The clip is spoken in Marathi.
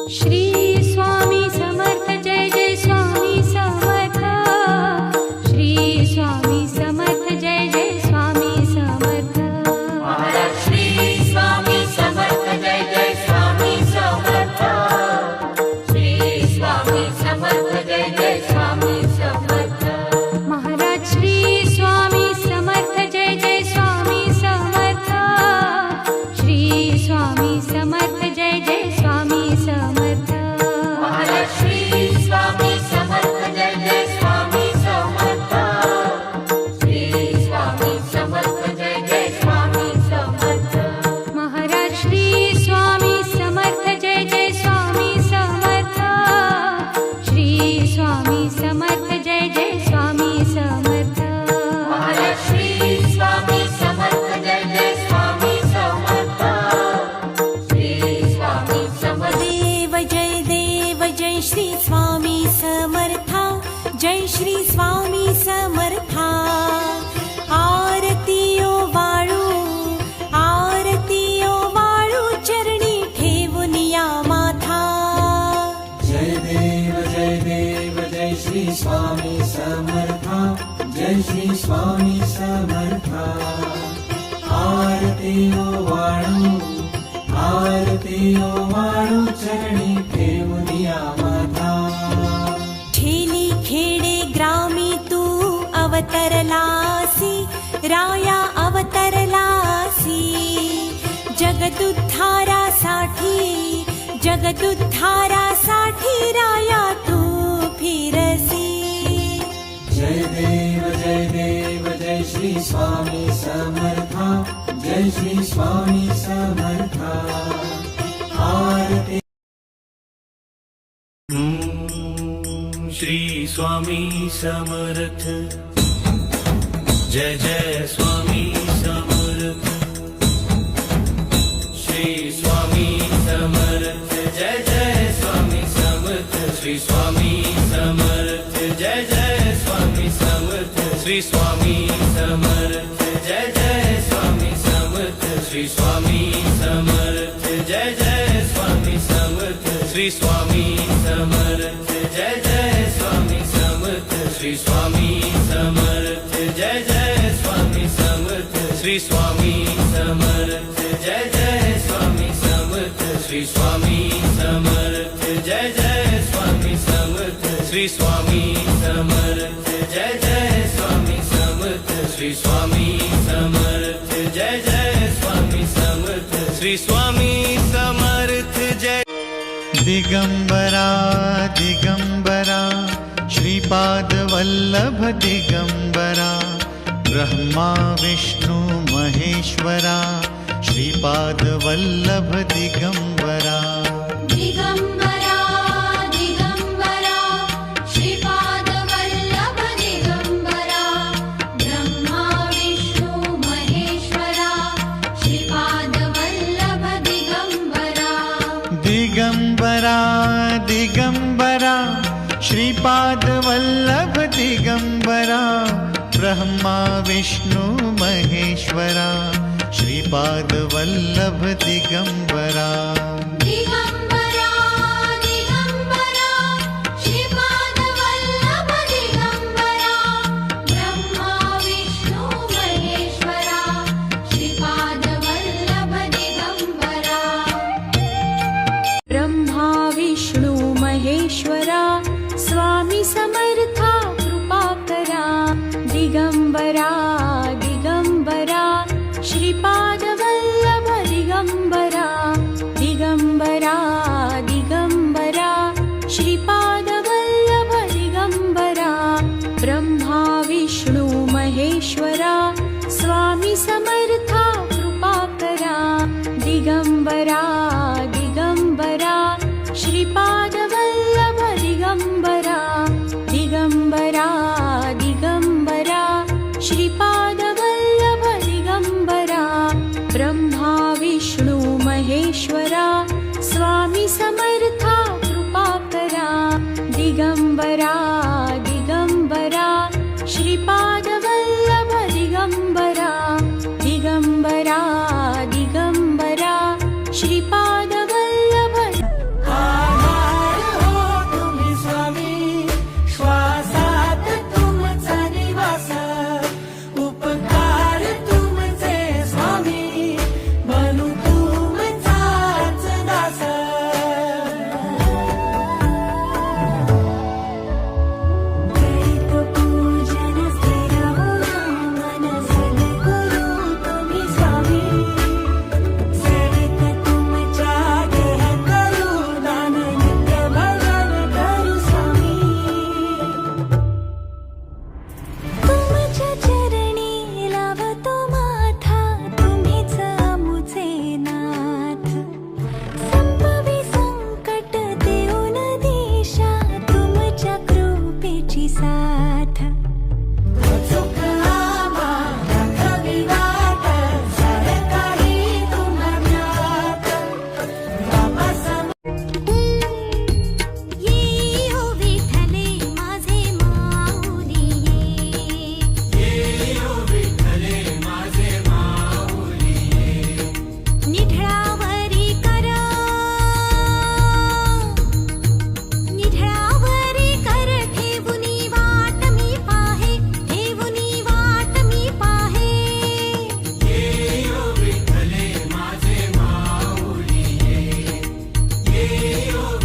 श्री स्वामी समर्थ जय जय स्वामी समर्थ। श्री स्वामी समर्थ जय जय स्वामी समर्थ। महाराज श्री स्वामी समर्थ जय जय स्वामी समर्थ। श्री स्वामी समर्थ जय जय स्वामी समर्थ। महाराज श्री स्वामी समर्थ जय जय स्वामी समर्थ। श्री स्वामी समर्थ जय जय स्वामी समर्थ। महाराज श्री स्वामी समर्थ जय जय स्वामी समर्थ। श्री स्वामी समर्थ जय जय स्वामी समर्थ। महाराज श्री स्वामी समर्थ जय जय स्वामी समर्थ। श्री स्वामी समर्थ जय जय स्वामी समर्थ। महाराज श्री स्वामी समर्थ जय जय स्वामी समर्थ। श्री स्वामी समर्थ देव जय श्री स्वामी समर्था। जय श्री स्वामी समर्था। आरतीयो वाळू चरणी ठेवून या माथा। जय देव जय श्री स्वामी समर्था। जय श्री स्वामी समर्था। आरतीयो वाळू चरणी ठेवून या माथा। ठेली खेडे ग्रामी तू अवतरलासी। राया अवतरलासी। जगदुद्धारासाठी राया तू फिरसी। जय देव जय श्री स्वामी समर्था। जय श्री स्वामी समर्था। आरती श्री स्वामी समर्थ जय जय स्वामी समर्थ। श्री स्वामी समर्थ जय जय स्वामी समर्थ। श्री स्वामी समर्थ जय जय स्वामी समर्थ। श्री स्वामी समर्थ जय जय स्वामी समर्थ। श्री स्वामी समर्थ जय जय स्वामी समर्थ। श्री स्वामी समर्थ जय जय स्वामी समर्थ। श्री स्वामी समर्थ जय जय स्वामी समर्थ। श्री स्वामी समर्थ जय जय स्वामी समर्थ। श्री स्वामी समर्थ जय जय स्वामी समर्थ। श्री स्वामी समर्थ जय जय स्वामी समर्थ। श्री स्वामी समर्थ जय जय स्वामी समर्थ। श्री स्वामी समर्थ जय। दिगंबरा दिगंबरा श्रीपाद वल्लभ दिगंबरा। ब्रह्मा विष्णु महेश्वरा श्रीपाद वल्लभ दिगंबरा। दिगंबरा दिगंबरा श्रीपाद वल्लभ दिगंबरा। ब्रह्मा विष्णु महेश्वरा श्रीपाद वल्लभ दिगंबरा। दिगंबरा दिगंबरा श्रीपाद वल्लभ दिगंबरा। ब्रह्मा विष्णु महेश्वरा श्रीपाद वल्लभ दिगंबरा। दिगंबरा दिगंबरा श्रीपाद वल्लभ दिगंबरा। ब्रह्मा विष्णु महेश्वरा श्रीपाद वल्लभ दिगंबरा। ब्रह्मा विष्णु महेश्वरा स्वामी समर्था कृपा करा। दिगंबरा दिगंबरा श्रीपाद वल्लभ दिगंबरा। दिगंबरा दिगंबरा श्रीपाद वल्लभ दिगंबरा। ब्रह्मा विष्णु महेश्वरा स्वामी समर्था कृपा करा। दिगंबरा दिगंबरा श्रीपाद वल्लभ योगी